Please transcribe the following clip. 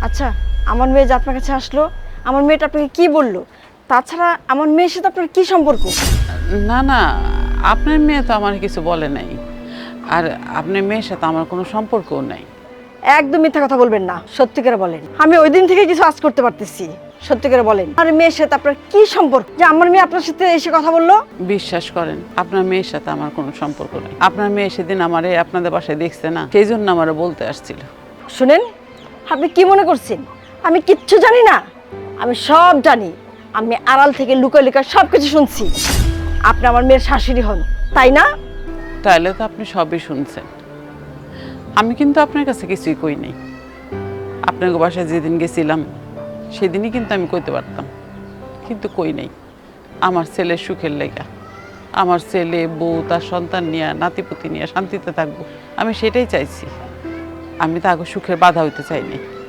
আচ্ছা, আমার মেয়ে যে আপনার কাছে আসলো, আমার মেয়েটা আপনাকে কি বললো? তাছাড়া আমার মেয়ের সাথে আপনার কি সম্পর্ক? না না, আপনার মেয়ে তো আমার কিছু বলে নাই। আর আপনার মেয়ের সাথে আমার কোনো সম্পর্কও নাই। একদম মিথ্যা কথা বলবেন না, সত্যি করে বলেন। আমি ওই দিন থেকে কিছু আজ করতে পারতেছি। সত্যি করে বলেন, আমার মেয়ের সাথে আপনার কি সম্পর্ক যে আমার মেয়ে আপনার সাথে এসে কথা বললো? বিশ্বাস করেন, আপনার মেয়ের সাথে আমার কোনো সম্পর্ক নাই। আপনার মেয়ে সেদিন আমারে আপনাদের বাসায় দেখছে না, সেই জন্য আমারে বলতে আসছিল। শুনেন, আপনি কি মনে করছেন আমি কিচ্ছু জানি না? আমি সব জানি। আমি আড়াল থেকে লুকায় লুকায় সব কিছু শুনছি। আপনি আমার মেয়ের শাশুড়ি হন, তাই না? তাইলে তো আপনি সবই শুনছেন। আমি কিন্তু আপনার কাছে কিছুই কই নাই। আপনার বাসায় যেদিন গেছিলাম সেদিনই কিন্তু আমি কইতে পারতাম, কিন্তু কই নাই। আমার ছেলের সুখের লেগা, আমার ছেলে বউ তার সন্তান নিয়ে নাতিপুতি নিয়ে শান্তিতে থাকবো, আমি সেটাই চাইছি। আমি তো আগে সুখের বাধা হইতে চাই নাই।